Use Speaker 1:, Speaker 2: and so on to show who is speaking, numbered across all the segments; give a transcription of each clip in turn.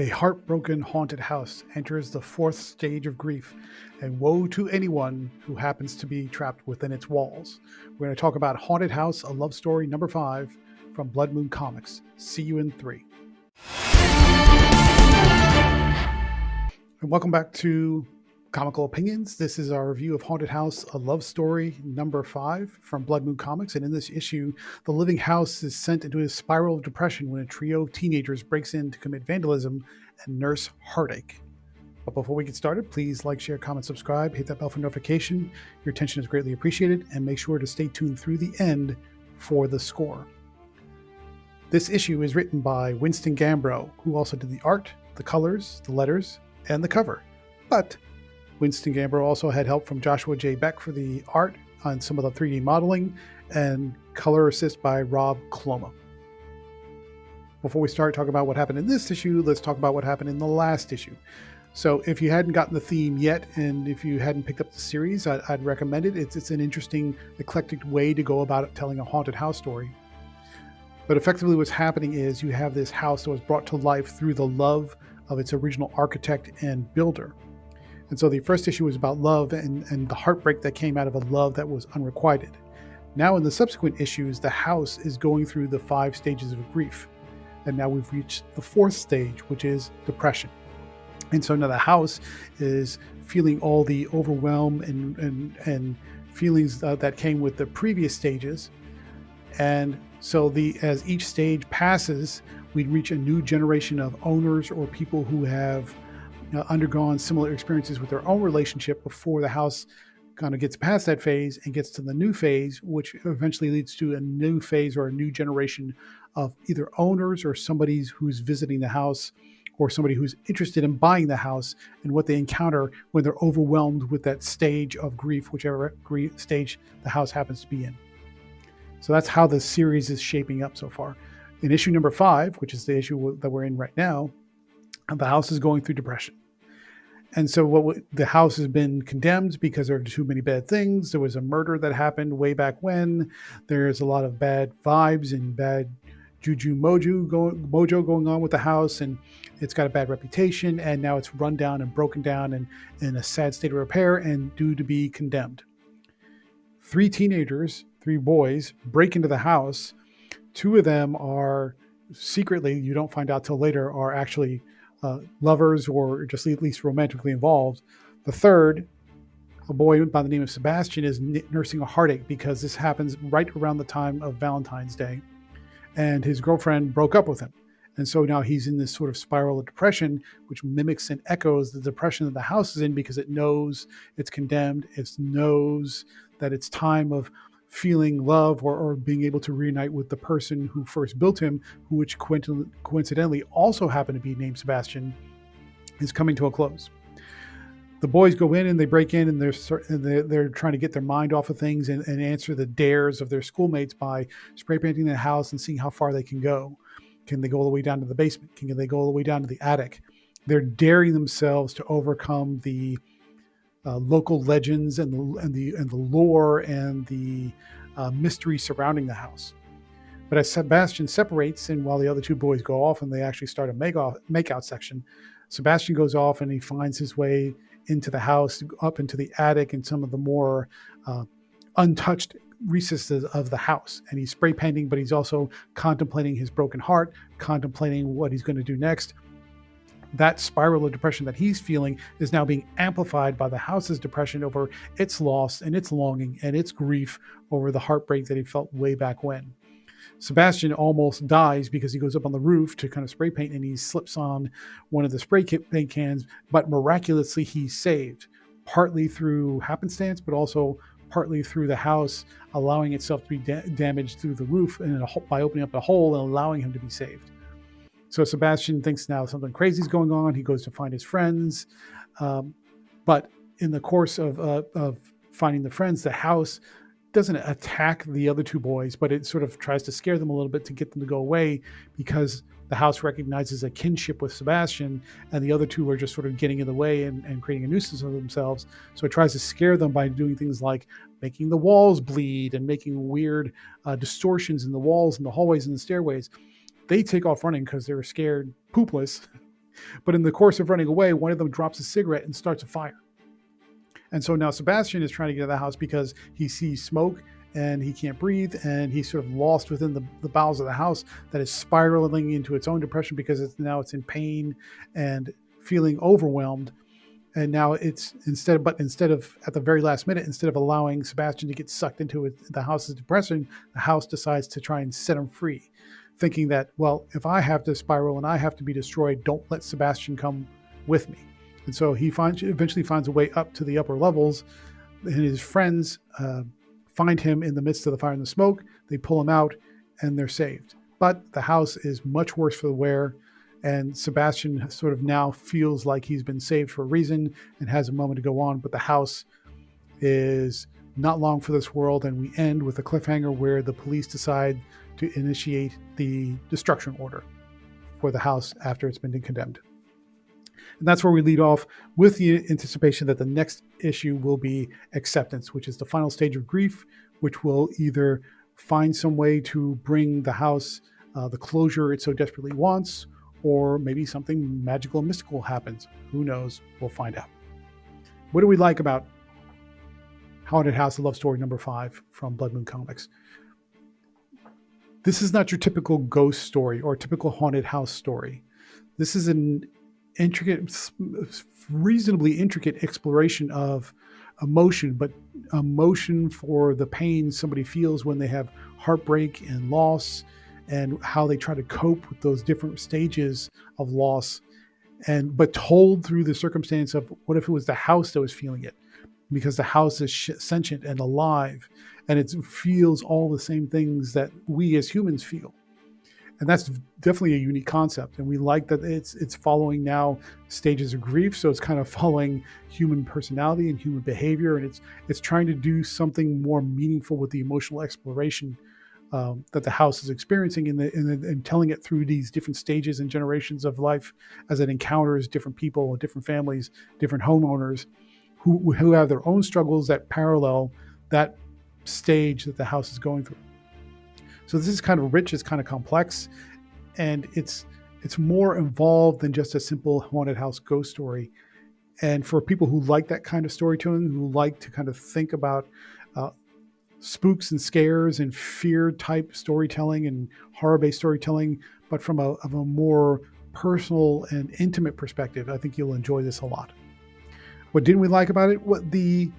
Speaker 1: A heartbroken haunted house enters the fourth stage of grief, and woe to anyone who happens to be trapped within its walls. We're going to talk about Haunted House, a love story number 5 from Blood Moon Comics. See you in 3. And welcome back to Comical Opinions. This is our review of Haunted House, a love story number 5 from Blood Moon Comics. And in this issue, the living house is sent into a spiral of depression when a trio of teenagers breaks in to commit vandalism and nurse heartache. But before we get started, please like, share, comment, subscribe, hit that bell for notification. Your attention is greatly appreciated, and make sure to stay tuned through the end for the score. This issue is written by Winston Gambro, who also did the art, the colors, the letters, and the cover. But Winston Gambro also had help from Joshua J. Beck for the art on some of the 3D modeling and color assist by Rob Cloma. Before we start talking about what happened in this issue, let's talk about what happened in the last issue. So if you hadn't gotten the theme yet, and if you hadn't picked up the series, I'd recommend it. It's an interesting, eclectic way to go about it, telling a haunted house story. But effectively what's happening is you have this house that was brought to life through the love of its original architect and builder. And so the first issue was about love and the heartbreak that came out of a love that was unrequited. Now in the subsequent issues, the house is going through the 5 stages of grief. And now we've reached the 4th stage, which is depression. And so now the house is feeling all the overwhelm and feelings that came with the previous stages. And so as each stage passes, we reach a new generation of owners or people who have undergone similar experiences with their own relationship before the house kind of gets past that phase and gets to the new phase, which eventually leads to a new phase or a new generation of either owners or somebody who's visiting the house or somebody who's interested in buying the house and what they encounter when they're overwhelmed with that stage of grief, whichever stage the house happens to be in. So that's how the series is shaping up so far. In issue number 5, which is the issue that we're in right now, the house is going through depression. And so the house has been condemned because there are too many bad things. There was a murder that happened way back when. There's a lot of bad vibes and bad mojo going on with the house, and it's got a bad reputation, and now it's run down and broken down and in a sad state of repair and due to be condemned. 3 teenagers, 3 boys, break into the house. 2 of them are secretly, you don't find out till later, are actually lovers or just at least romantically involved. The third, a boy by the name of Sebastian, is nursing a heartache because this happens right around the time of Valentine's Day. And his girlfriend broke up with him. And so now he's in this sort of spiral of depression, which mimics and echoes the depression that the house is in because it knows it's condemned. It knows that it's time of feeling love or being able to reunite with the person who first built him, which coincidentally also happened to be named Sebastian, is coming to a close. The boys go in and they break in and they're trying to get their mind off of things and answer the dares of their schoolmates by spray painting the house and seeing how far they can go. Can they go all the way down to the basement? Can they go all the way down to the attic? They're daring themselves to overcome the local legends and the lore and the mystery surrounding the house. But as Sebastian separates, and while the other 2 boys go off and they actually start a makeout section, Sebastian goes off and he finds his way into the house, up into the attic and some of the more untouched recesses of the house. And he's spray painting, but he's also contemplating his broken heart, contemplating what he's going to do next. That spiral of depression that he's feeling is now being amplified by the house's depression over its loss and its longing and its grief over the heartbreak that he felt way back when. Sebastian almost dies because he goes up on the roof to kind of spray paint and he slips on one of the spray paint cans, but miraculously he's saved, partly through happenstance, but also partly through the house allowing itself to be damaged through the roof and by opening up a hole and allowing him to be saved. So Sebastian thinks now something crazy is going on. He goes to find his friends. But in the course of finding the friends, the house doesn't attack the other 2 boys, but it sort of tries to scare them a little bit to get them to go away because the house recognizes a kinship with Sebastian and the other 2 are just sort of getting in the way and creating a nuisance of themselves. So it tries to scare them by doing things like making the walls bleed and making weird distortions in the walls and the hallways and the stairways. They take off running because they're scared poopless But in the course of running away, one of them drops a cigarette and starts a fire. And so now Sebastian is trying to get out of the house because he sees smoke and he can't breathe, and he's sort of lost within the bowels of the house that is spiraling into its own depression because it's in pain and feeling overwhelmed. And now it's instead of at the very last minute, instead of allowing Sebastian to get sucked into the house's depression, the house decides to try and set him free, thinking that, well, if I have to spiral and I have to be destroyed, don't let Sebastian come with me. And so he eventually finds a way up to the upper levels, and his friends find him in the midst of the fire and the smoke. They pull him out, and they're saved. But the house is much worse for the wear, and Sebastian sort of now feels like he's been saved for a reason and has a moment to go on. But the house is not long for this world, and we end with a cliffhanger where the police decide to initiate the destruction order for the house after it's been condemned. And that's where we lead off with the anticipation that the next issue will be acceptance, which is the final stage of grief, which will either find some way to bring the house the closure it so desperately wants, or maybe something magical and mystical happens. Who knows? We'll find out. What do we like about Haunted House, a Love Story number 5 from Blood Moon Comics? This is not your typical ghost story or typical haunted house story. This is an reasonably intricate exploration of emotion, but emotion for the pain somebody feels when they have heartbreak and loss, and how they try to cope with those different stages of loss, but told through the circumstance of what if it was the house that was feeling it, because the house is sentient and alive, and it feels all the same things that we as humans feel. And that's definitely a unique concept. And we like that it's following now stages of grief. So it's kind of following human personality and human behavior. And it's trying to do something more meaningful with the emotional exploration that the house is experiencing and telling it through these different stages and generations of life as it encounters different people, different families, different homeowners who have their own struggles that parallel that stage that the house is going through. So this is kind of rich, it's kind of complex, and it's more involved than just a simple haunted house ghost story. And for people who like that kind of storytelling, who like to kind of think about spooks and scares and fear type storytelling and horror-based storytelling, but from a more personal and intimate perspective, I think you'll enjoy this a lot. What didn't we like about it? What the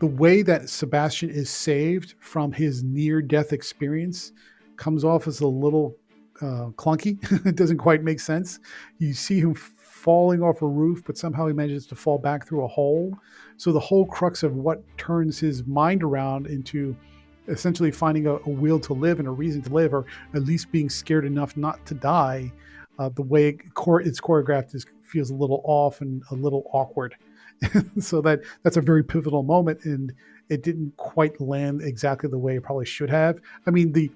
Speaker 1: way that Sebastian is saved from his near-death experience comes off as a little clunky. It doesn't quite make sense. You see him falling off a roof, but somehow he manages to fall back through a hole. So the whole crux of what turns his mind around into essentially finding a will to live and a reason to live, or at least being scared enough not to die, the way it's choreographed feels a little off and a little awkward. So that's a very pivotal moment, and it didn't quite land exactly the way it probably should have. I mean, the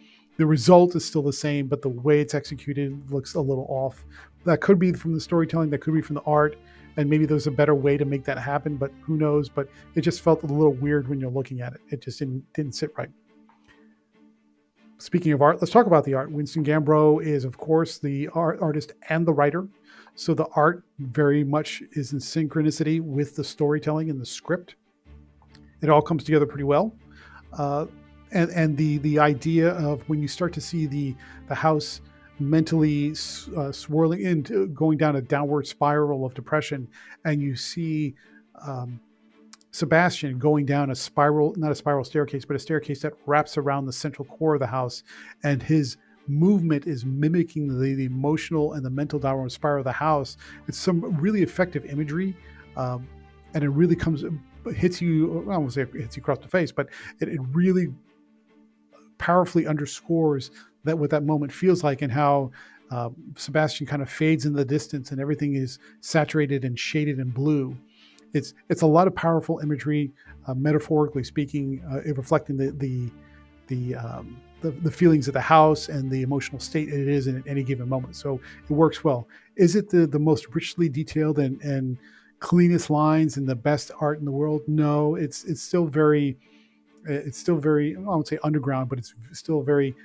Speaker 1: result is still the same, but the way it's executed looks a little off. That could be from the storytelling, that could be from the art, and maybe there's a better way to make that happen, but who knows? But it just felt a little weird when you're looking at it. It just didn't sit right. Speaking of art, let's talk about the art. Winston Gambro is, of course, the artist and the writer. So the art very much is in synchronicity with the storytelling and the script. It all comes together pretty well. And the idea of when you start to see the house mentally swirling into going down a downward spiral of depression, and you see Sebastian going down not a spiral staircase, but a staircase that wraps around the central core of the house, and his movement is mimicking the emotional and the mental downward spiral of the house. It's some really effective imagery, and it really hits you. I won't say it hits you across the face, but it really powerfully underscores that what that moment feels like, and how Sebastian kind of fades in the distance, and everything is saturated and shaded in blue. It's a lot of powerful imagery, metaphorically speaking, reflecting the feelings of the house and the emotional state it is in at any given moment. So it works well. Is it the most richly detailed and cleanest lines and the best art in the world? No, it's still very, I won't say underground, but it's still very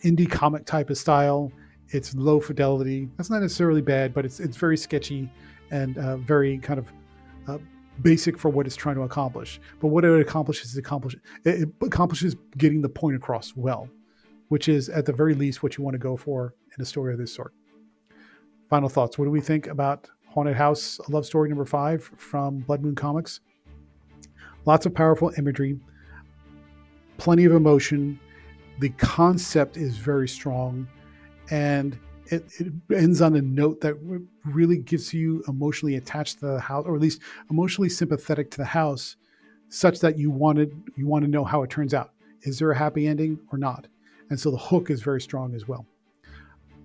Speaker 1: indie comic type of style. It's low fidelity. That's not necessarily bad, but it's very sketchy and very kind of uh, basic for what it's trying to accomplish. But what it accomplishes it accomplishes getting the point across well, which is at the very least what you want to go for in a story of this sort. Final thoughts. What do we think about Haunted House, a love story number 5 from Blood Moon Comics? Lots of powerful imagery, plenty of emotion. The concept is very strong, and it ends on a note that really gets you emotionally attached to the house, or at least emotionally sympathetic to the house, such that you want to know how it turns out. Is there a happy ending or not? And so the hook is very strong as well.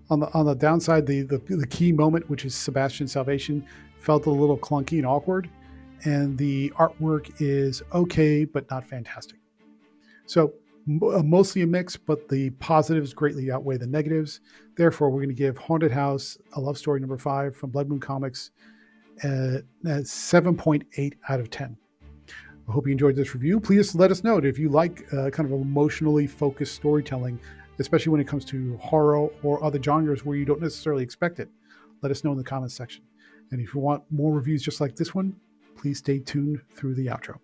Speaker 1: On the downside, the key moment, which is Sebastian's salvation, felt a little clunky and awkward, and the artwork is okay but not fantastic. So mostly a mix, but the positives greatly outweigh the negatives. Therefore, we're going to give Haunted House, a love story number 5 from Blood Moon Comics, a 7.8 out of 10. I hope you enjoyed this review. Please let us know if you like kind of emotionally focused storytelling, especially when it comes to horror or other genres where you don't necessarily expect it. Let us know in the comments section. And if you want more reviews just like this one, please stay tuned through the outro.